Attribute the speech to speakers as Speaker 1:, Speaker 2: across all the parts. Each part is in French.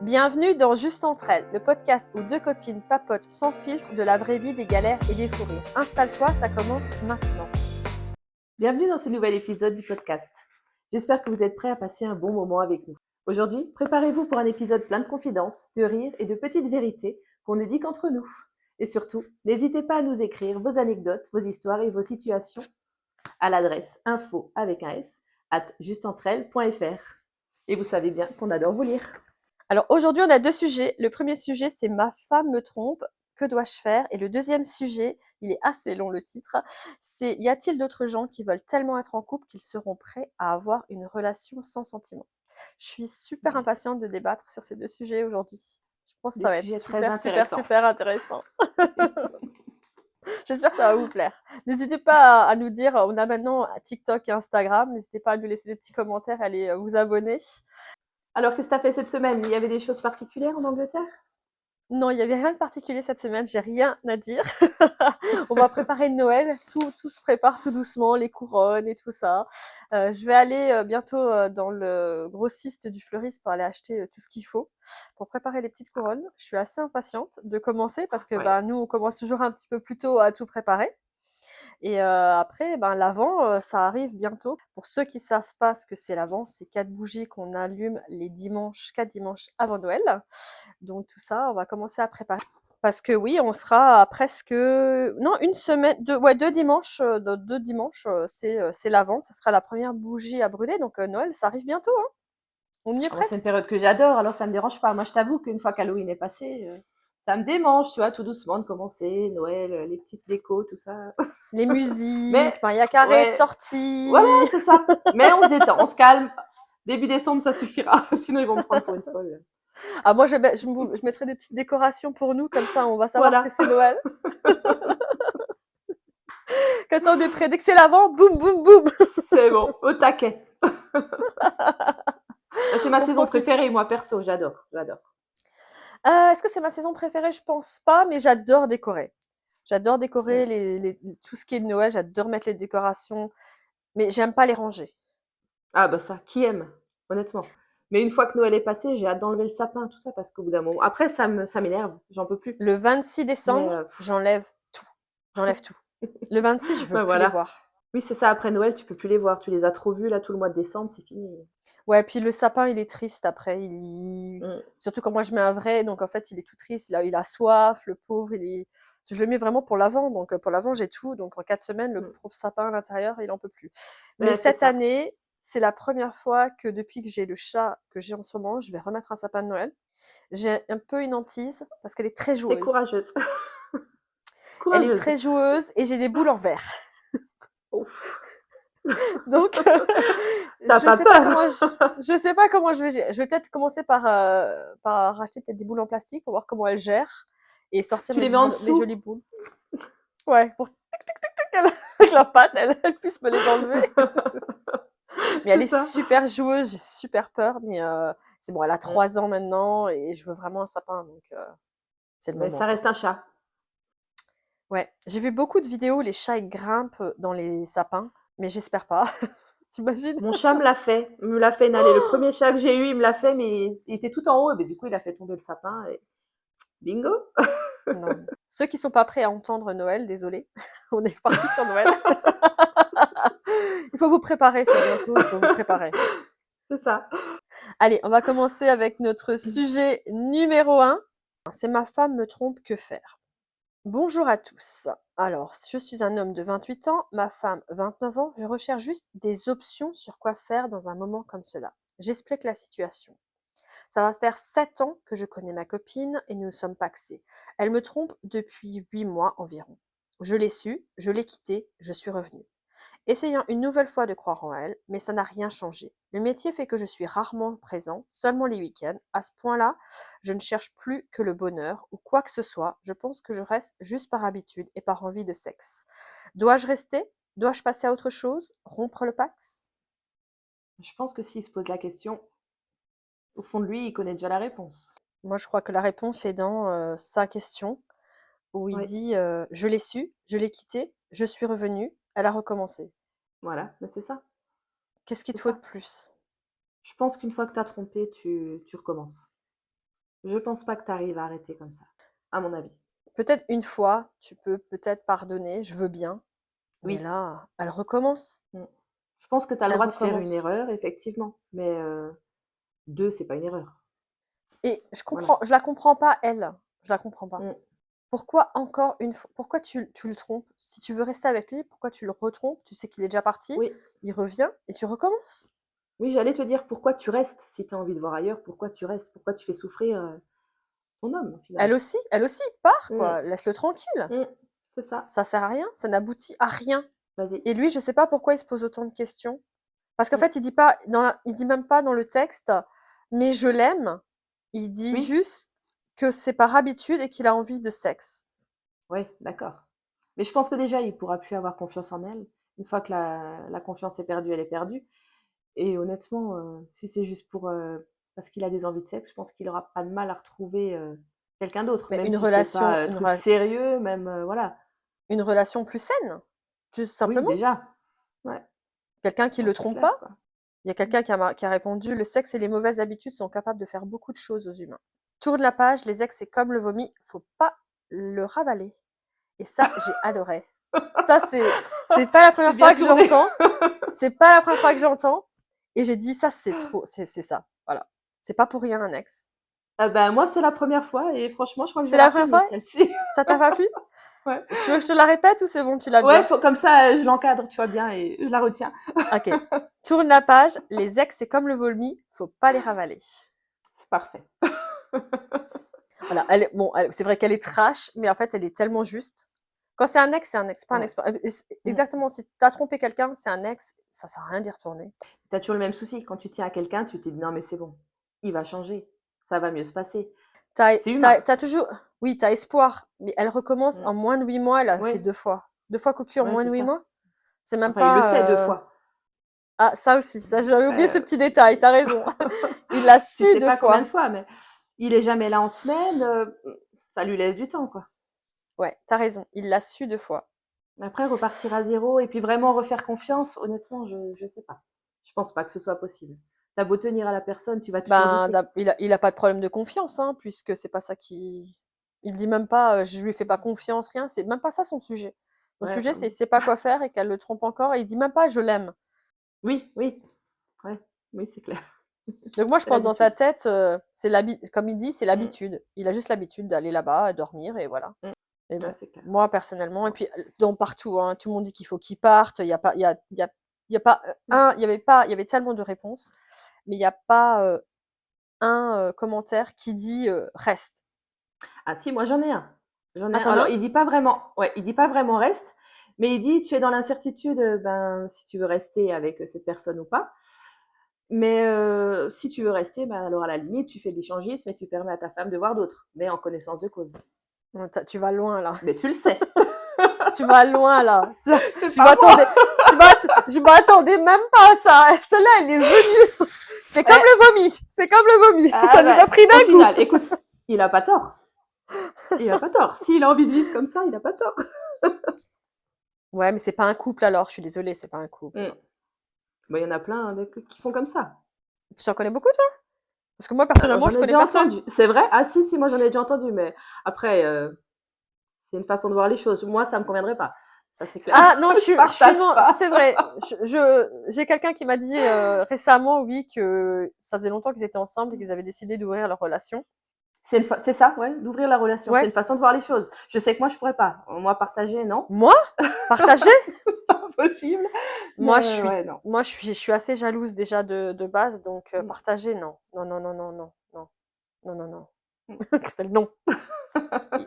Speaker 1: Bienvenue dans Juste entre elles, le podcast où deux copines papotent sans filtre de la vraie vie, des galères et des fous rires. Installe-toi, ça commence maintenant.
Speaker 2: Bienvenue dans ce nouvel épisode du podcast. J'espère que vous êtes prêts à passer un bon moment avec nous. Aujourd'hui, préparez-vous pour un épisode plein de confidences, de rires et de petites vérités qu'on ne dit qu'entre nous. Et surtout, n'hésitez pas à nous écrire vos anecdotes, vos histoires et vos situations à l'adresse info avec un s @justeentreelles.fr. Et vous savez bien qu'on adore vous lire.
Speaker 1: Alors aujourd'hui, on a deux sujets. Le premier sujet, c'est Ma femme me trompe, que dois-je faire? Et le deuxième sujet, il est assez long le titre, c'est Y a-t-il d'autres gens qui veulent tellement être en couple qu'ils seront prêts à avoir une relation sans sentiment? Je suis super impatiente de débattre sur ces deux sujets aujourd'hui. Je pense que
Speaker 2: Des
Speaker 1: ça va être
Speaker 2: sujets très intéressants.
Speaker 1: super intéressant. J'espère que ça va vous plaire. N'hésitez pas à nous dire, on a maintenant TikTok et Instagram, n'hésitez pas à nous laisser des petits commentaires, allez vous abonner.
Speaker 2: Alors, qu'est-ce que tu as fait cette semaine? Il y avait des choses particulières en Angleterre?
Speaker 1: Non, il n'y avait rien de particulier cette semaine, j'ai rien à dire. On va préparer Noël, tout se prépare tout doucement, les couronnes et tout ça. Je vais aller bientôt dans le grossiste du fleuriste pour aller acheter tout ce qu'il faut pour préparer les petites couronnes. Je suis assez impatiente de commencer parce que
Speaker 2: Ouais.
Speaker 1: nous, on commence toujours un petit peu plus tôt à tout préparer. Et après, l'Avent, ça arrive bientôt. Pour ceux qui savent pas ce que c'est l'Avent, c'est 4 bougies qu'on allume les dimanches, 4 dimanches avant Noël. Donc tout ça, on va commencer à préparer. Parce que oui, on sera à presque non, une semaine, deux dimanches, deux dimanches, c'est l'Avent. Ça sera la première bougie à brûler. Donc Noël, ça arrive bientôt, hein. On y est
Speaker 2: Ah, moi, c'est une
Speaker 1: presque.
Speaker 2: période que j'adore, alors ça me dérange pas. Moi, je t'avoue qu'une fois qu'Halloween est passé, ça me démange, tu vois, tout doucement de commencer, Noël, les petites décos, tout ça.
Speaker 1: Les
Speaker 2: Mais,
Speaker 1: musiques, Maria Carré de
Speaker 2: ouais, voilà,
Speaker 1: sortie.
Speaker 2: c'est ça. Mais on se détend, on se calme. Début décembre, ça suffira. Sinon, ils vont me prendre pour une folle.
Speaker 1: Ah, moi, je mettrai des petites décorations pour nous, comme ça, on va savoir que
Speaker 2: Voilà,
Speaker 1: c'est Noël. Comme ça, on est prêt. Dès que c'est l'Avent, boum, boum, boum.
Speaker 2: c'est bon, au taquet. C'est ma
Speaker 1: On
Speaker 2: saison
Speaker 1: profite.
Speaker 2: préférée, moi, perso, j'adore, j'adore.
Speaker 1: Est-ce que c'est ma saison préférée? Je pense pas, mais j'adore décorer. J'adore décorer
Speaker 2: Mm.
Speaker 1: tout ce qui est de Noël. J'adore mettre les décorations, mais j'aime pas les ranger.
Speaker 2: Ah bah ça, qui aime, honnêtement. Mais une fois que Noël est passé, j'ai hâte d'enlever le sapin, tout ça, parce qu'au bout d'un moment... Après, ça m'énerve, j'en peux plus.
Speaker 1: Le 26
Speaker 2: Mais
Speaker 1: décembre, j'enlève tout. J'enlève tout. Le 26, je veux
Speaker 2: ben
Speaker 1: plus les
Speaker 2: voilà.
Speaker 1: voir.
Speaker 2: Oui, c'est ça, après Noël, tu peux plus les voir. Tu les as trop vus, là, tout le mois de décembre, c'est fini.
Speaker 1: Ouais, puis le sapin, il est triste après.
Speaker 2: Mm.
Speaker 1: Surtout quand moi je mets un vrai, donc en fait, il est tout triste. Il a soif, le pauvre. Parce que je le mets vraiment pour l'Avent. Donc pour l'Avent, j'ai tout. Donc en 4 semaines, le
Speaker 2: Mm.
Speaker 1: pauvre sapin à l'intérieur, il en peut plus. Mais
Speaker 2: Ouais, c'est
Speaker 1: cette
Speaker 2: ça.
Speaker 1: année, c'est la première fois que depuis que j'ai le chat que j'ai en ce moment, je vais remettre un sapin de Noël. J'ai un peu une hantise parce qu'elle est très
Speaker 2: T'es
Speaker 1: joueuse.
Speaker 2: courageuse.
Speaker 1: Elle est
Speaker 2: Courageuse.
Speaker 1: très joueuse et j'ai des boules en verre.
Speaker 2: Ouf.
Speaker 1: Donc,
Speaker 2: T'as
Speaker 1: je
Speaker 2: pas
Speaker 1: sais pas
Speaker 2: peur?
Speaker 1: comment je sais pas comment je vais gérer. Je vais peut-être commencer par racheter peut-être des boules en plastique pour voir comment elle gère et sortir
Speaker 2: Tu les mets en
Speaker 1: mes
Speaker 2: dessous?
Speaker 1: jolies boules. Ouais, pour qu'elle avec la patte, elle puisse me les enlever. Mais elle
Speaker 2: C'est
Speaker 1: est
Speaker 2: ça.
Speaker 1: super joueuse, j'ai super peur, mais c'est bon, elle a
Speaker 2: Mm.
Speaker 1: 3 ans maintenant et je veux vraiment un sapin, donc c'est le
Speaker 2: Mais
Speaker 1: moment,
Speaker 2: ça
Speaker 1: quoi.
Speaker 2: reste un chat.
Speaker 1: Ouais, j'ai vu beaucoup de vidéos où les chats, ils grimpent dans les sapins, mais j'espère pas. Tu imagines?
Speaker 2: Mon chat me l'a fait inhaler. Le premier chat que j'ai eu, il me l'a fait, mais il était tout en haut. Et ben, du coup, il a fait tomber le sapin. Et bingo.
Speaker 1: Non. Ceux qui sont pas prêts à entendre Noël, désolé, on est parti sur Noël. Il faut vous préparer, c'est bientôt, il faut vous préparer.
Speaker 2: C'est ça.
Speaker 1: Allez, on va commencer avec notre sujet numéro 1. C'est Ma femme me trompe, que faire? Bonjour à tous. Alors, je suis un homme de 28 ans, ma femme 29 ans. Je recherche juste des options sur quoi faire dans un moment comme cela. J'explique la situation. Ça va faire 7 ans que je connais ma copine et nous sommes pacsés. Elle me trompe depuis 8 mois environ. Je l'ai su, je l'ai quittée, je suis revenue. Essayant une nouvelle fois de croire en elle, mais ça n'a rien changé. Le métier fait que je suis rarement présent, seulement les week-ends. À ce point-là, je ne cherche plus que le bonheur ou quoi que ce soit. Je pense que je reste juste par habitude et par envie de sexe. Dois-je rester? Dois-je passer à autre chose? Rompre le pax?
Speaker 2: Je pense que s'il se pose la question, au fond de lui, il connaît déjà la réponse.
Speaker 1: Moi, je crois que la réponse est dans sa question, où il
Speaker 2: Oui,
Speaker 1: dit je l'ai su, je l'ai quittée, je suis revenue, elle a recommencé.
Speaker 2: voilà, ben, c'est ça.
Speaker 1: Qu'est-ce qu'il
Speaker 2: C'est
Speaker 1: te faut de
Speaker 2: ça.
Speaker 1: plus?
Speaker 2: Je pense qu'une fois que tu as trompé, tu recommences. Je pense pas que tu arrives à arrêter comme ça, à mon avis.
Speaker 1: Peut-être une fois, tu peux peut-être pardonner, je veux bien, mais
Speaker 2: Oui.
Speaker 1: là, elle recommence.
Speaker 2: Mmh. Je pense que tu as le
Speaker 1: Elle
Speaker 2: droit de faire une
Speaker 1: recommence.
Speaker 2: erreur, effectivement, mais 2, c'est pas une erreur.
Speaker 1: Et
Speaker 2: Voilà.
Speaker 1: je la comprends pas, elle. Je la comprends pas.
Speaker 2: Mmh.
Speaker 1: Pourquoi encore une fois, pourquoi tu le trompes? Si tu veux rester avec lui, pourquoi tu le retrompes? Tu sais qu'il est déjà parti,
Speaker 2: Oui,
Speaker 1: il revient et tu recommences.
Speaker 2: oui, j'allais te dire pourquoi tu restes si tu as envie de voir ailleurs, pourquoi tu restes? Pourquoi tu fais souffrir, ton homme, finalement?
Speaker 1: Elle aussi part
Speaker 2: Mmh.
Speaker 1: quoi, laisse-le tranquille.
Speaker 2: Mmh. C'est ça.
Speaker 1: Ça sert à rien, ça n'aboutit à rien.
Speaker 2: Vas-y.
Speaker 1: Et lui, je sais pas pourquoi il se pose autant de questions. Parce qu'en
Speaker 2: Mmh.
Speaker 1: fait, il dit même pas dans le texte: «Mais je l'aime». Il dit
Speaker 2: Oui,
Speaker 1: juste que c'est par habitude et qu'il a envie de sexe.
Speaker 2: oui, d'accord. Mais je pense que déjà, il pourra plus avoir confiance en elle. Une fois que la confiance est perdue, elle est perdue. Et honnêtement, si c'est juste pour, parce qu'il a des envies de sexe, je pense qu'il aura pas de mal à retrouver, quelqu'un d'autre,
Speaker 1: Mais
Speaker 2: même si c'est pas, truc sérieux, même, voilà.
Speaker 1: une relation plus saine, tout
Speaker 2: Oui,
Speaker 1: simplement.
Speaker 2: déjà. Ouais,
Speaker 1: Quelqu'un qui
Speaker 2: non,
Speaker 1: le
Speaker 2: c'est
Speaker 1: trompe
Speaker 2: clair,
Speaker 1: pas.
Speaker 2: quoi.
Speaker 1: Il y a
Speaker 2: Mmh.
Speaker 1: quelqu'un qui a répondu: «Le sexe et les mauvaises habitudes sont capables de faire beaucoup de choses aux humains». Tourne la page, les ex, c'est comme le vomi, faut pas le ravaler. Et ça, j'ai adoré. Ça, c'est pas la
Speaker 2: C'est
Speaker 1: première
Speaker 2: bien
Speaker 1: fois que je
Speaker 2: tourné.
Speaker 1: l'entends. C'est pas la première fois que j'entends. Et j'ai dit: «Ça, c'est trop, c'est ça». Voilà. C'est pas pour rien un ex.
Speaker 2: Ah bah, moi, c'est la première fois et franchement, je crois que je
Speaker 1: C'est
Speaker 2: vais la
Speaker 1: la première
Speaker 2: retenir
Speaker 1: fois?
Speaker 2: celle-ci.
Speaker 1: Ça t'a pas plu?
Speaker 2: Ouais.
Speaker 1: Tu veux que je te la répète ou c'est bon, tu l'as
Speaker 2: Ouais,
Speaker 1: bien?
Speaker 2: faut comme ça, je l'encadre, tu vois bien et je la retiens.
Speaker 1: OK. Tourne la page, les ex, c'est comme le vomi, faut pas les ravaler.
Speaker 2: C'est parfait.
Speaker 1: Voilà, c'est vrai qu'elle est trash, mais en fait, elle est tellement juste. Quand c'est un ex, pas un
Speaker 2: Ouais.
Speaker 1: ex.
Speaker 2: Mmh.
Speaker 1: Exactement, si tu as trompé quelqu'un, c'est un ex, ça sert à rien d'y retourner.
Speaker 2: Tu as toujours le même souci. Quand tu tiens à quelqu'un, tu te dis: «Non, mais c'est bon, il va changer, ça va mieux se passer». C'est humain.
Speaker 1: Tu as toujours, oui, tu as espoir, mais elle recommence
Speaker 2: Mmh.
Speaker 1: en moins de 8 mois, elle a fait
Speaker 2: Ouais,
Speaker 1: 2 fois. 2 fois cocu en
Speaker 2: ouais,
Speaker 1: moins
Speaker 2: c'est
Speaker 1: de 8
Speaker 2: ça.
Speaker 1: mois? C'est même
Speaker 2: Enfin, il le sait 2
Speaker 1: pas,
Speaker 2: fois.
Speaker 1: ah ça aussi, ça j'avais oublié ce
Speaker 2: Après,
Speaker 1: petit détail, tu as raison. Il l'a
Speaker 2: tu
Speaker 1: su
Speaker 2: sais
Speaker 1: 2
Speaker 2: pas combien de
Speaker 1: fois.
Speaker 2: fois, mais il est jamais là en semaine, ça lui laisse du temps, quoi.
Speaker 1: Ouais, tu as raison, il l'a su 2 fois.
Speaker 2: Après repartir à 0 et puis vraiment refaire confiance, honnêtement, je sais pas. Je pense pas que ce soit possible. Tu as beau tenir à la personne, tu vas toujours
Speaker 1: Ben,
Speaker 2: douter.
Speaker 1: il a pas de problème de confiance, hein, puisque c'est pas ça qui, il dit même pas, «Je lui fais pas confiance», rien, c'est même pas ça son sujet. Son
Speaker 2: Ouais,
Speaker 1: sujet,
Speaker 2: enfin
Speaker 1: c'est
Speaker 2: bon.
Speaker 1: il sait pas quoi faire et qu'elle le trompe encore et il dit même pas: «Je l'aime».
Speaker 2: Oui, oui, ouais, oui, c'est clair.
Speaker 1: Donc moi, je
Speaker 2: C'est
Speaker 1: pense dans sa
Speaker 2: l'habitude.
Speaker 1: tête, comme il dit, c'est
Speaker 2: Mmh,
Speaker 1: l'habitude. Il a juste l'habitude d'aller là-bas, dormir et voilà.
Speaker 2: mmh.
Speaker 1: Mais
Speaker 2: Ouais,
Speaker 1: bon,
Speaker 2: c'est clair.
Speaker 1: moi personnellement et
Speaker 2: Bon.
Speaker 1: puis, dans partout, hein, tout le monde dit qu'il faut qu'il parte, il y a pas il y a pas,
Speaker 2: Mmh.
Speaker 1: il y avait tellement de réponses, mais il y a pas, un, commentaire qui dit, «Reste».
Speaker 2: Ah si, moi j'en ai un. J'en ai
Speaker 1: Ah,
Speaker 2: un.
Speaker 1: tu en as
Speaker 2: Alors
Speaker 1: un?
Speaker 2: il dit pas vraiment, ouais, il dit pas vraiment reste, mais il dit: «Tu es dans l'incertitude, ben, si tu veux rester avec, cette personne ou pas. Mais si tu veux rester, ben, alors à la limite, tu fais de l'échangisme et tu permets à ta femme de voir d'autres, mais en connaissance de cause».
Speaker 1: Tu vas loin là.
Speaker 2: Mais tu le sais,
Speaker 1: Tu vas loin là.
Speaker 2: c'est
Speaker 1: Je
Speaker 2: pas moi!
Speaker 1: m'attendais je m'attendais même pas à ça. Celle-là, elle est venue. C'est comme
Speaker 2: Eh,
Speaker 1: le vomi, c'est comme le vomi.
Speaker 2: ah
Speaker 1: Ça nous
Speaker 2: bah,
Speaker 1: a pris
Speaker 2: au
Speaker 1: d'un coup.
Speaker 2: final, écoute, il a pas tort. Il a pas tort. S'il a envie de vivre comme ça, il a pas tort.
Speaker 1: Ouais, mais c'est pas un couple alors, je suis désolée, c'est pas un couple,
Speaker 2: Mmh.
Speaker 1: non.
Speaker 2: Bah, il y en a plein des qui font comme ça.
Speaker 1: Tu en connais beaucoup toi? Parce que moi
Speaker 2: Alors
Speaker 1: personnellement,
Speaker 2: j'en
Speaker 1: je
Speaker 2: ai
Speaker 1: connais
Speaker 2: déjà
Speaker 1: personne.
Speaker 2: entendu. C'est vrai? Ah si, si, moi j'en ai déjà entendu, mais après, c'est une façon de voir les choses. Moi, ça me conviendrait pas. Ça, c'est clair.
Speaker 1: Ah non,
Speaker 2: Je partage
Speaker 1: non,
Speaker 2: pas.
Speaker 1: c'est vrai. J'ai quelqu'un qui m'a dit, récemment, oui, que ça faisait longtemps qu'ils étaient ensemble et qu'ils avaient décidé d'ouvrir leur relation.
Speaker 2: C'est ça, ouais, d'ouvrir la relation. C'est
Speaker 1: Ouais.
Speaker 2: une façon de voir les choses. Je sais que moi, je pourrais pas. Moi, partager, non,
Speaker 1: Moi? Partager?
Speaker 2: pas possible.
Speaker 1: Moi,
Speaker 2: Mais ouais, non.
Speaker 1: je suis assez jalouse déjà de base, donc
Speaker 2: Mmh.
Speaker 1: partager, non. Non, non, non, non, non, non. Non, non, non.
Speaker 2: Mmh.
Speaker 1: Christelle, non.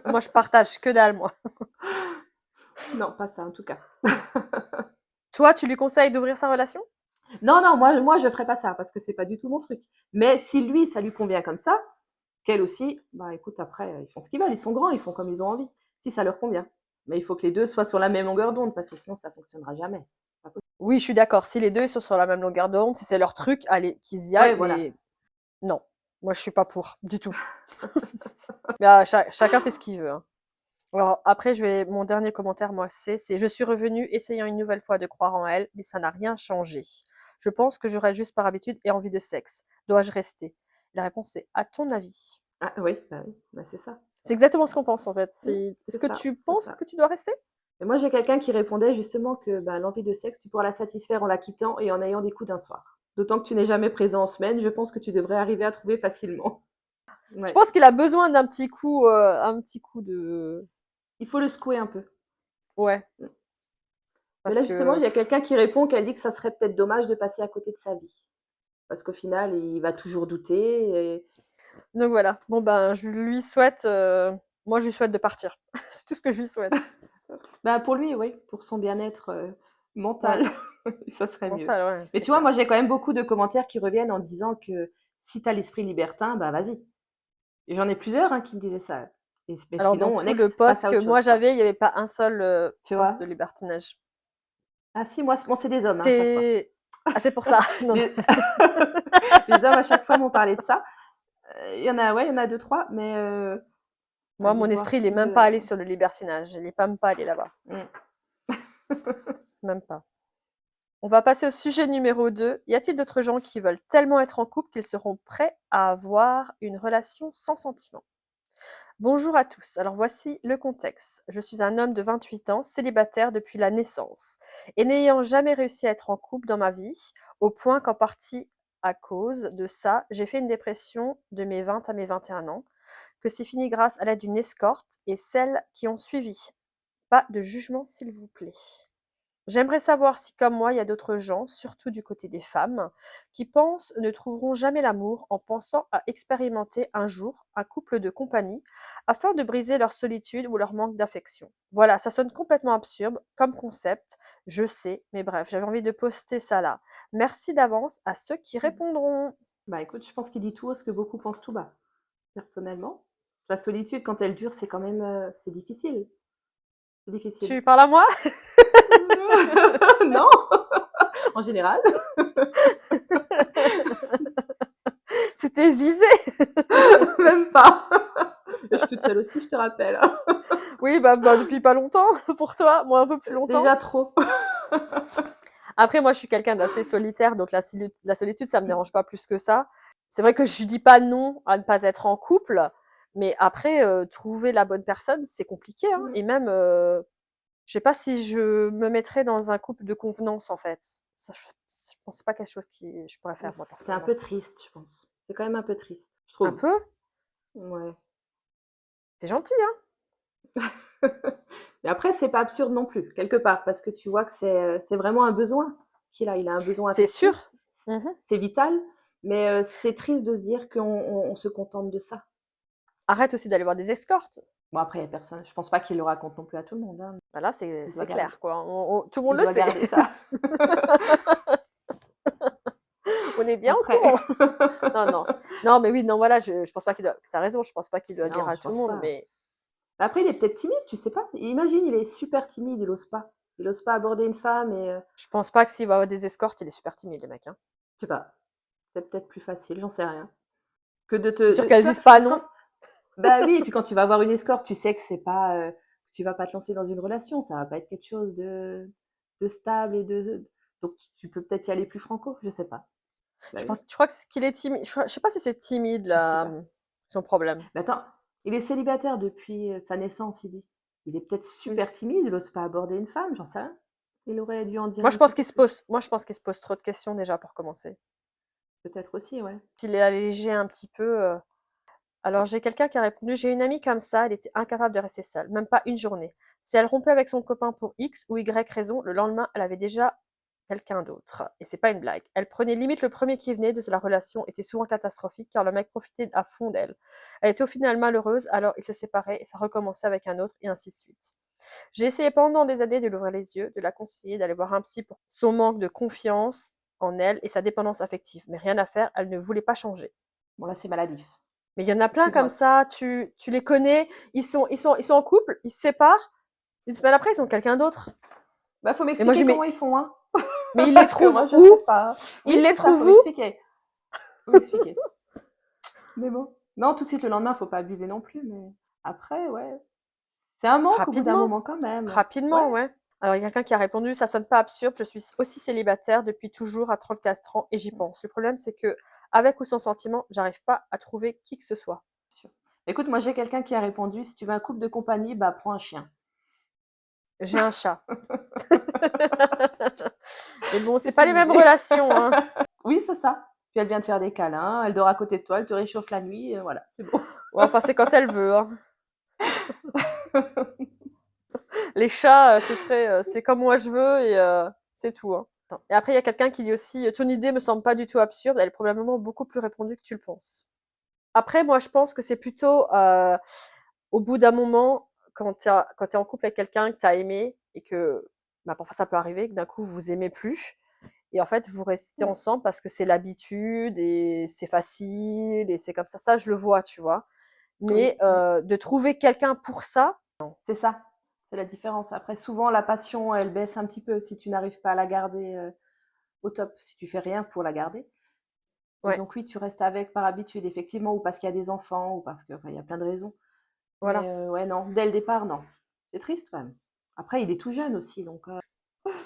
Speaker 1: Moi, je partage que dalle, moi.
Speaker 2: Non, pas ça en tout cas.
Speaker 1: Toi, tu lui conseilles d'ouvrir sa relation?
Speaker 2: Non, non, moi je ferais pas ça parce que c'est pas du tout mon truc. Mais si lui, ça lui convient comme ça, qu'elle aussi, bah écoute, après, ils font ce qu'ils veulent, ils sont grands, ils font comme ils ont envie, si ça leur convient. Mais il faut que les 2 soient sur la même longueur d'onde parce que sinon ça fonctionnera jamais. Pas possi
Speaker 1: Oui, je suis d'accord. Si les 2 ils sont sur la même longueur d'onde, si c'est leur truc, allez, qu'ils y
Speaker 2: Ouais,
Speaker 1: aillent,
Speaker 2: voilà.
Speaker 1: mais non. Moi, je suis pas pour, du tout. Mais chacun fait ce qu'il veut, hein. Alors après, mon dernier commentaire, moi, c'est: «Je suis revenue essayant une nouvelle fois de croire en elle, mais ça n'a rien changé. Je pense que j'aurais juste par habitude et envie de sexe. Dois-je rester?» La réponse est: «À ton avis?»
Speaker 2: Ah oui, bah, c'est ça.
Speaker 1: C'est exactement ce qu'on pense en fait.
Speaker 2: Mmh,
Speaker 1: Est-ce
Speaker 2: c'est
Speaker 1: que
Speaker 2: ça,
Speaker 1: tu
Speaker 2: c'est
Speaker 1: penses
Speaker 2: ça.
Speaker 1: que tu dois rester?
Speaker 2: Et moi, j'ai quelqu'un qui répondait justement que, bah, l'envie de sexe, tu pourras la satisfaire en la quittant et en ayant des coups d'un soir. D'autant que tu n'es jamais présent en semaine, je pense que tu devrais arriver à trouver facilement.
Speaker 1: Je
Speaker 2: Ouais.
Speaker 1: pense qu'il a besoin un petit coup de
Speaker 2: Il faut le secouer un peu.
Speaker 1: ouais,
Speaker 2: Mmh. Mais
Speaker 1: parce
Speaker 2: là, justement,
Speaker 1: que
Speaker 2: il y a quelqu'un qui répond qu'elle dit que ça serait peut-être dommage de passer à côté de sa vie. Parce qu'au final, il va toujours douter et
Speaker 1: donc voilà. Bon ben, je lui souhaite, moi je lui souhaite de partir. C'est tout ce que je lui souhaite.
Speaker 2: bah, pour lui, oui, pour son bien-être,
Speaker 1: Ouais,
Speaker 2: mental, ça serait mieux.
Speaker 1: mental, ouais,
Speaker 2: Mais
Speaker 1: c'est
Speaker 2: tu vois,
Speaker 1: clair.
Speaker 2: moi, j'ai quand même beaucoup de commentaires qui reviennent en disant que si tu as l'esprit libertin, bah, vas-y. Et j'en ai plusieurs, hein, qui me disaient ça. Et mais
Speaker 1: Alors dans
Speaker 2: sinon,
Speaker 1: tout le
Speaker 2: next, passe
Speaker 1: poste
Speaker 2: à
Speaker 1: que
Speaker 2: autre
Speaker 1: moi
Speaker 2: chose, quoi.
Speaker 1: j'avais, il y avait pas un seul,
Speaker 2: Tu
Speaker 1: poste de
Speaker 2: vois?
Speaker 1: libertinage.
Speaker 2: Ah si, moi, bon, c'est des hommes, hein, à chaque fois.
Speaker 1: Tu Ah c'est pour ça. Non, non.
Speaker 2: Les les hommes, à chaque fois, m'ont parlé de ça. Il y en a ouais, il y en a deux trois, mais à
Speaker 1: Moi mon
Speaker 2: devoir
Speaker 1: esprit il est même
Speaker 2: se
Speaker 1: pas allé sur le libertinage. Il est même pas allé là-bas,
Speaker 2: mmh.
Speaker 1: même pas. On va passer au sujet numéro 2. Y a-t-il d'autres gens qui veulent tellement être en couple qu'ils seront prêts à avoir une relation sans sentiment? Bonjour à tous. Alors voici le contexte. Je suis un homme de 28 ans, célibataire depuis la naissance, et n'ayant jamais réussi à être en couple dans ma vie, au point qu'en partie à cause de ça, j'ai fait une dépression de mes 20 à mes 21 ans, que c'est fini grâce à l'aide d'une escorte et celles qui ont suivi. Pas de jugement, s'il vous plaît. J'aimerais savoir si, comme moi, il y a d'autres gens, surtout du côté des femmes, qui pensent ne trouveront jamais l'amour en pensant à expérimenter un jour un couple de compagnie afin de briser leur solitude ou leur manque d'affection. Voilà, ça sonne complètement absurde comme concept, je sais, mais bref, j'avais envie de poster ça là. Merci d'avance à ceux qui répondront.
Speaker 2: Bah, écoute, je pense qu'il dit tout haut ce que beaucoup pensent tout bas, personnellement. La solitude, quand elle dure, c'est quand même, c'est difficile. C'est difficile.
Speaker 1: Tu parles à moi?
Speaker 2: Non, en général.
Speaker 1: C'était visé.
Speaker 2: Même pas. Je suis toute seule aussi, je te rappelle.
Speaker 1: Oui, bah, depuis pas longtemps pour toi, moi un peu plus longtemps.
Speaker 2: Déjà trop.
Speaker 1: Après, moi, je suis quelqu'un d'assez solitaire, donc la solitude, ça me dérange pas plus que ça. C'est vrai que je dis pas non à ne pas être en couple, mais après, trouver la bonne personne, c'est compliqué, hein.
Speaker 2: Mmh.
Speaker 1: Et même, je sais pas si je me mettrais dans un couple de convenance, en fait. Ça, je pense que c'est pas quelque chose qui je pourrais faire moi
Speaker 2: C'est un
Speaker 1: personnellement.
Speaker 2: peu triste, je pense. C'est quand même un peu triste, je
Speaker 1: Un
Speaker 2: trouve.
Speaker 1: peu?
Speaker 2: Ouais.
Speaker 1: C'est gentil, hein?
Speaker 2: Mais après, c'est pas absurde non plus, quelque part, parce que tu vois que c'est vraiment un besoin qu'il a. Il a un besoin
Speaker 1: C'est
Speaker 2: affectif,
Speaker 1: sûr. Mmh.
Speaker 2: c'est vital, mais c'est triste de se dire qu'on se contente de ça.
Speaker 1: Arrête aussi d'aller voir des escortes.
Speaker 2: Bon, après, il y a personne je pense pas qu'il le raconte non plus à tout le monde, hein.
Speaker 1: Bah, là, c'est
Speaker 2: Il doit
Speaker 1: c'est
Speaker 2: garder
Speaker 1: clair, quoi. On tout le monde
Speaker 2: il
Speaker 1: le
Speaker 2: doit
Speaker 1: sait.
Speaker 2: garder ça.
Speaker 1: On est bien au
Speaker 2: Après.
Speaker 1: courant. Non, non. Non, mais oui, non, voilà, je pense pas qu'il doit tu as raison, je pense pas qu'il doit le dire
Speaker 2: Non,
Speaker 1: à
Speaker 2: je
Speaker 1: tout le
Speaker 2: pense
Speaker 1: monde,
Speaker 2: pas.
Speaker 1: mais
Speaker 2: Après, il est peut-être timide, tu sais pas. Imagine, il est super timide, il ose pas. Il ose pas aborder une femme et
Speaker 1: je pense pas que s'il va avoir des escortes, il est super timide, le mec, hein.
Speaker 2: je sais pas, c'est peut-être plus facile, j'en sais rien. Que de
Speaker 1: C'est
Speaker 2: te
Speaker 1: sûr
Speaker 2: de
Speaker 1: qu'elles
Speaker 2: tu vois?
Speaker 1: disent pas
Speaker 2: Parce que
Speaker 1: non.
Speaker 2: bah, oui et puis quand tu vas avoir une escorte, tu sais que c'est pas, tu vas pas te lancer dans une relation, ça va pas être quelque chose de stable et de donc tu peux peut-être y aller plus franco, je sais pas. Bah, oui,
Speaker 1: Je crois que ce qu'il est timide, je sais pas si c'est timide
Speaker 2: je sais
Speaker 1: là,
Speaker 2: pas.
Speaker 1: son problème.
Speaker 2: Mais attends, il est célibataire depuis, sa naissance, il dit. Il est peut-être
Speaker 1: Oui.
Speaker 2: super timide, il ose pas aborder une femme, j'en sais rien. Il aurait dû en dire
Speaker 1: Moi,
Speaker 2: un
Speaker 1: je
Speaker 2: petit
Speaker 1: pense
Speaker 2: peu
Speaker 1: qu'il se
Speaker 2: plus.
Speaker 1: pose moi, je pense qu'il se pose trop de questions déjà pour commencer.
Speaker 2: Peut-être aussi, ouais.
Speaker 1: S'il est allégé un petit peu, alors j'ai quelqu'un qui a répondu: «J'ai une amie comme ça, elle était incapable de rester seule, même pas une journée. Si elle rompait avec son copain pour X ou Y raison, le lendemain, elle avait déjà quelqu'un d'autre et c'est pas une blague. Elle prenait limite le premier qui venait de la relation était souvent catastrophique car le mec profitait à fond d'elle. Elle était au final malheureuse, alors ils se séparaient et ça recommençait avec un autre et ainsi de suite. J'ai essayé pendant des années de lui ouvrir les yeux, de la conseiller, d'aller voir un psy pour son manque de confiance en elle et sa dépendance affective, mais rien à faire, elle ne voulait pas changer.
Speaker 2: Bon là, c'est maladif.
Speaker 1: Mais il y en a plein comme
Speaker 2: Excuse-moi.
Speaker 1: ça, tu les connais, ils sont en couple, ils se séparent, une semaine après, ils ont quelqu'un d'autre.
Speaker 2: Bah, faut
Speaker 1: Et moi je
Speaker 2: m'expliquer
Speaker 1: dis:
Speaker 2: comment
Speaker 1: «Mais
Speaker 2: ils font, hein,
Speaker 1: mais ils les
Speaker 2: parce que
Speaker 1: trouvent
Speaker 2: moi, je sais
Speaker 1: où?
Speaker 2: pas. Oui,
Speaker 1: Ils les
Speaker 2: c'est ça, faut
Speaker 1: trouvent où?»
Speaker 2: m'expliquer. Faut m'expliquer. Mais bon. Non, tout de suite le lendemain, faut pas abuser non plus, mais après, ouais, c'est un manque au bout d'un
Speaker 1: Rapidement,
Speaker 2: moment quand même. Ouais.
Speaker 1: rapidement, ouais. Alors il y a quelqu'un qui a répondu: «Ça sonne pas absurde, je suis aussi célibataire depuis toujours à 34 ans et j'y pense. Le problème c'est que avec ou sans sentiment, j'arrive pas à trouver qui que ce soit».
Speaker 2: Écoute, moi j'ai quelqu'un qui a répondu, si tu veux un couple de compagnie, bah prends un chien.
Speaker 1: J'ai un chat. Mais bon, c'est
Speaker 2: C'est
Speaker 1: pas
Speaker 2: une
Speaker 1: les mêmes
Speaker 2: idée.
Speaker 1: relations, hein.
Speaker 2: Oui, c'est ça. Puis elle vient te faire des câlins, elle dort à côté de toi, elle te réchauffe la nuit, voilà, c'est bon.
Speaker 1: Ouais, enfin, c'est quand elle veut, hein. Les chats, c'est comme moi je veux et c'est tout, hein. Et après, il y a quelqu'un qui dit aussi: «Ton idée me semble pas du tout absurde, elle est probablement beaucoup plus répandue que tu le penses». Après, moi, je pense que c'est plutôt, au bout d'un moment, quand tu es en couple avec quelqu'un que tu as aimé et que, bah, parfois ça peut arriver que d'un coup vous vous aimez plus et en fait vous restez
Speaker 2: Mmh,
Speaker 1: ensemble parce que c'est l'habitude et c'est facile et c'est comme ça. Ça, je le vois, tu vois? Mais,
Speaker 2: oui, oui,
Speaker 1: de trouver quelqu'un pour ça,
Speaker 2: c'est ça, c'est la différence. Après souvent la passion, elle baisse un petit peu si tu n'arrives pas à la garder, au top, si tu fais rien pour la garder. Et
Speaker 1: ouais,
Speaker 2: donc oui, tu restes avec par habitude effectivement ou parce qu'il y a des enfants ou parce que enfin, il y a plein de raisons. Mais
Speaker 1: voilà.
Speaker 2: ouais, non, dès le départ, non. C'est triste quand même. Après, il est tout jeune aussi, donc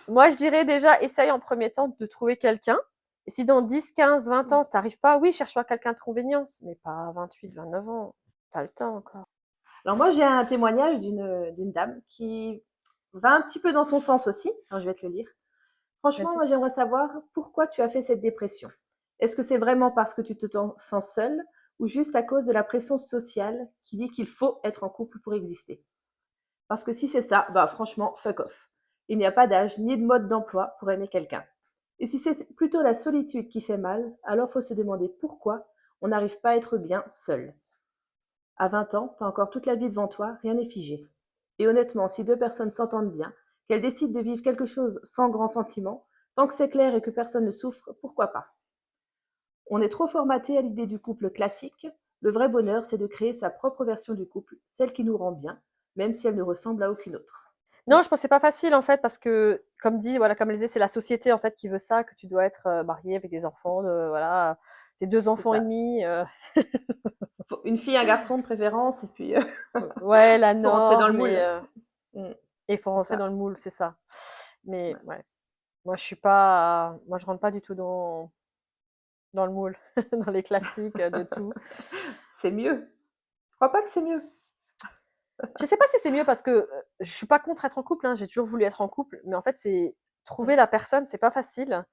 Speaker 1: Moi, je dirais déjà essaye en premier temps de trouver quelqu'un et si dans 10, 15, 20
Speaker 2: mmh.
Speaker 1: ans tu arrives pas, oui, cherche-toi quelqu'un de convenience, mais pas à 28, 29 ans. Tu as le temps encore.
Speaker 2: Alors moi, j'ai un témoignage d'une dame qui va un petit peu dans son sens aussi. Alors, je vais te le lire. Franchement,
Speaker 1: Vas-y.
Speaker 2: moi, j'aimerais savoir pourquoi tu as fait cette dépression. Est-ce que c'est vraiment parce que tu te sens seule ou juste à cause de la pression sociale qui dit qu'il faut être en couple pour exister? Parce que si c'est ça, bah franchement, fuck off. Il n'y a pas d'âge ni de mode d'emploi pour aimer quelqu'un. Et si c'est plutôt la solitude qui fait mal, alors faut se demander pourquoi on n'arrive pas à être bien seul. À 20 ans, t'as encore toute la vie devant toi, rien n'est figé. Et honnêtement, si deux personnes s'entendent bien, qu'elles décident de vivre quelque chose sans grand sentiment, tant que c'est clair et que personne ne souffre, pourquoi pas? On est trop formaté à l'idée du couple classique. Le vrai bonheur, c'est de créer sa propre version du couple, celle qui nous rend bien, même si elle ne ressemble à aucune autre.
Speaker 1: Non, je pense que c'est pas facile en fait parce que comme dit, voilà, comme elle disait, c'est la société en fait qui veut ça, que tu dois être, mariée avec des enfants, voilà, c'est 2
Speaker 2: C'est
Speaker 1: enfants et
Speaker 2: ça.
Speaker 1: demi,
Speaker 2: Une fille, un garçon de préférence, et puis
Speaker 1: ouais, la
Speaker 2: faut rentrer dans le
Speaker 1: norme et
Speaker 2: moule. Mm,
Speaker 1: il faut
Speaker 2: c'est
Speaker 1: rentrer dans
Speaker 2: ça.
Speaker 1: le moule, c'est ça. Mais
Speaker 2: Ouais.
Speaker 1: ouais, moi je rentre pas du tout dans le moule, dans les classiques, de tout.
Speaker 2: C'est mieux. Je crois pas que c'est mieux.
Speaker 1: Je sais pas si c'est mieux parce que, je suis pas contre être en couple, hein, j'ai toujours voulu être en couple, mais en fait, c'est
Speaker 2: Mm,
Speaker 1: trouver la personne, c'est pas facile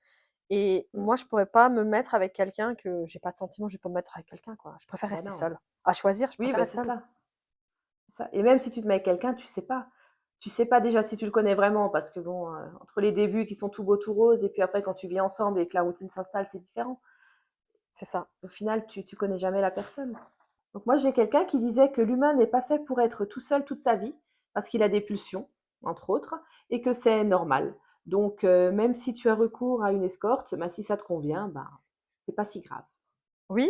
Speaker 1: et
Speaker 2: mm.
Speaker 1: moi, je pourrais pas me mettre avec quelqu'un que j'ai pas de sentiments, je vais pas me mettre avec quelqu'un, quoi. Je préfère
Speaker 2: Ben
Speaker 1: rester
Speaker 2: non.
Speaker 1: seule. À choisir, je
Speaker 2: Oui,
Speaker 1: préfère
Speaker 2: ben
Speaker 1: être
Speaker 2: c'est
Speaker 1: seule.
Speaker 2: ça. C'est ça. Et même si tu te mets avec quelqu'un, tu sais pas. Tu sais pas déjà si tu le connais vraiment, parce que bon, entre les débuts qui sont tout beaux, tout roses, et puis après quand tu vis ensemble et que la routine s'installe, c'est différent.
Speaker 1: C'est ça.
Speaker 2: Au final, tu connais jamais la personne. Donc moi, j'ai quelqu'un qui disait que l'humain n'est pas fait pour être tout seul toute sa vie, parce qu'il a des pulsions, entre autres, et que c'est normal. Donc même si tu as recours à une escorte, bah, si ça te convient, bah, c'est pas si grave.
Speaker 1: Oui,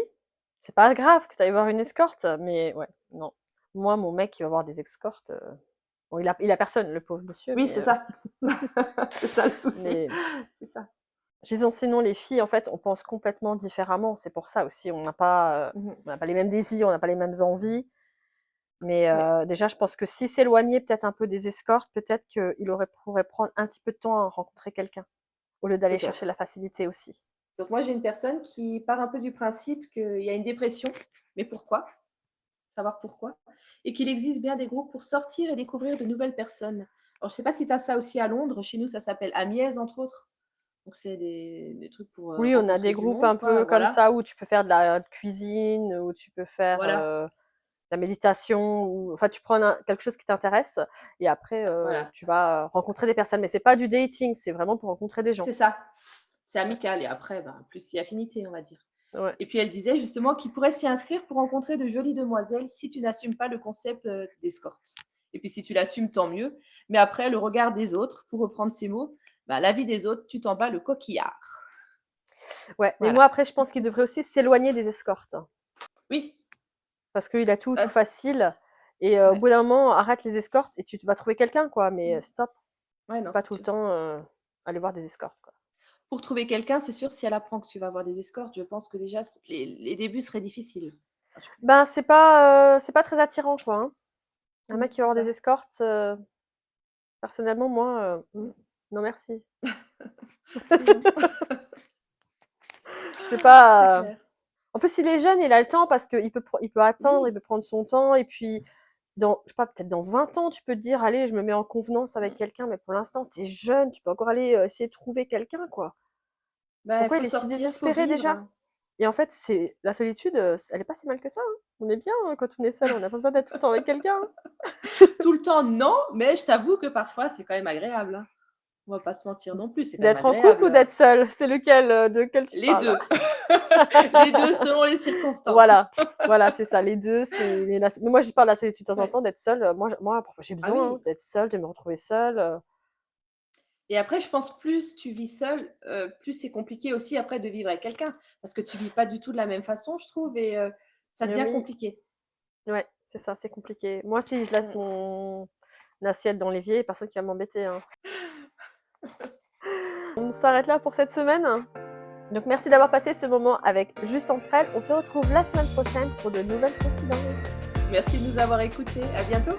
Speaker 1: c'est pas grave que tu ailles voir une escorte, mais ouais, non. Moi, mon mec, il va voir des escortes, bon, il a personne, le pauvre monsieur,
Speaker 2: Oui, c'est ça. C'est ça le souci.
Speaker 1: mais
Speaker 2: C'est ça.
Speaker 1: disons sinon les filles, en fait, on pense complètement différemment. C'est pour ça aussi,
Speaker 2: Mhm.
Speaker 1: on n'a pas les mêmes désirs, on n'a pas les mêmes envies. Mais
Speaker 2: Oui,
Speaker 1: déjà, je pense que s'il s'éloignait peut-être un peu des escortes, peut-être qu'il pourrait prendre un petit peu de temps à rencontrer quelqu'un, au lieu d'aller chercher
Speaker 2: peut-être.
Speaker 1: la facilité aussi.
Speaker 2: Donc moi, j'ai une personne qui part un peu du principe qu'il y a une dépression, mais pourquoi? Savoir pourquoi, et qu'il existe bien des groupes pour sortir et découvrir de nouvelles personnes. Alors, je ne sais pas si tu as ça aussi à Londres. Chez nous, ça s'appelle Amiez, entre autres. Donc, c'est des trucs pour
Speaker 1: Oui, on a
Speaker 2: rencontrer
Speaker 1: des
Speaker 2: du
Speaker 1: groupes un
Speaker 2: monde,
Speaker 1: peu
Speaker 2: quoi.
Speaker 1: comme
Speaker 2: Voilà.
Speaker 1: ça où tu peux faire de la cuisine, où tu peux faire,
Speaker 2: Voilà.
Speaker 1: la méditation ou enfin tu prends quelque chose qui t'intéresse et après
Speaker 2: Voilà.
Speaker 1: tu vas rencontrer des personnes. Mais c'est pas du dating, c'est vraiment pour rencontrer des gens.
Speaker 2: C'est ça. C'est
Speaker 1: Ouais.
Speaker 2: amical. Et après, ben, plus si affinité, on va dire.
Speaker 1: Ouais.
Speaker 2: Et puis, elle disait justement qu'il pourrait s'y inscrire pour rencontrer de jolies demoiselles si tu n'assumes pas le concept d'escorte. Et puis, si tu l'assumes, tant mieux. Mais après, le regard des autres, pour reprendre ces mots, ben, la vie des autres, tu t'en bats le coquillard.
Speaker 1: Ouais. Mais moi
Speaker 2: Voilà.
Speaker 1: après je pense qu'il devrait aussi s'éloigner des escortes.
Speaker 2: Oui,
Speaker 1: Parce qu'il a tout
Speaker 2: bah,
Speaker 1: facile et au
Speaker 2: ouais.
Speaker 1: bout d'un moment, arrête les escortes et tu vas trouver quelqu'un, quoi, mais
Speaker 2: Mmh.
Speaker 1: stop,
Speaker 2: Ouais, non,
Speaker 1: pas
Speaker 2: c'est
Speaker 1: tout le
Speaker 2: sûr.
Speaker 1: temps, aller voir des escortes, quoi.
Speaker 2: Pour trouver quelqu'un, c'est sûr, si elle apprend que tu vas avoir des escortes, je pense que déjà les débuts seraient difficiles. Enfin,
Speaker 1: Ben, c'est pas très attirant, quoi, hein. Un mec qui va
Speaker 2: c'est
Speaker 1: avoir des
Speaker 2: ça.
Speaker 1: escortes, personnellement, moi,
Speaker 2: Mmh.
Speaker 1: non merci.
Speaker 2: Oui, non,
Speaker 1: C'est
Speaker 2: c'est
Speaker 1: pas,
Speaker 2: clair.
Speaker 1: En plus, il est jeune, il a le temps parce qu'il peut attendre, il
Speaker 2: Oui.
Speaker 1: peut prendre son temps et puis je sais pas, peut-être dans 20 ans, tu peux te dire: «Allez, je me mets en convenance avec
Speaker 2: Mmh.
Speaker 1: quelqu'un», mais pour l'instant, tu es jeune, tu peux encore aller, essayer de trouver quelqu'un, quoi.
Speaker 2: Bah, il
Speaker 1: Pourquoi il
Speaker 2: faut
Speaker 1: est si
Speaker 2: sortir, faut
Speaker 1: désespéré déjà?
Speaker 2: vivre.
Speaker 1: Et en fait, c'est la solitude, elle est pas si mal que ça, hein. On est bien, quand on est seul, on n'a pas besoin d'être tout le temps avec quelqu'un, hein.
Speaker 2: Tout le temps, non, mais je t'avoue que parfois, c'est quand même agréable, hein. On va pas se mentir non plus, c'est quand même
Speaker 1: D'être en couple
Speaker 2: agréable,
Speaker 1: ou d'être seul? C'est lequel, de quel tu
Speaker 2: les
Speaker 1: parles?
Speaker 2: 2. Les 2 selon les circonstances.
Speaker 1: Voilà, voilà, c'est ça, les 2. Mais moi, je parle de la solitude de temps en
Speaker 2: Ouais.
Speaker 1: temps, d'être seule, moi, parfois, j'ai
Speaker 2: Ah
Speaker 1: besoin, hein,
Speaker 2: oui,
Speaker 1: d'être seule, de me retrouver seule,
Speaker 2: et après je pense plus tu vis seul, plus c'est compliqué aussi après de vivre avec quelqu'un. Parce que tu vis pas du tout de la même façon, je trouve, et ça devient
Speaker 1: oui,
Speaker 2: compliqué.
Speaker 1: ouais, c'est ça, c'est compliqué. Moi, si je laisse
Speaker 2: Mmh.
Speaker 1: mon assiette dans l'évier, il y a personne qui va m'embêter, hein. On s'arrête là pour cette semaine. Donc merci d'avoir passé ce moment avec Juste entre elles. On se retrouve la semaine prochaine pour de nouvelles confidences.
Speaker 2: Merci de nous avoir écoutés. À bientôt.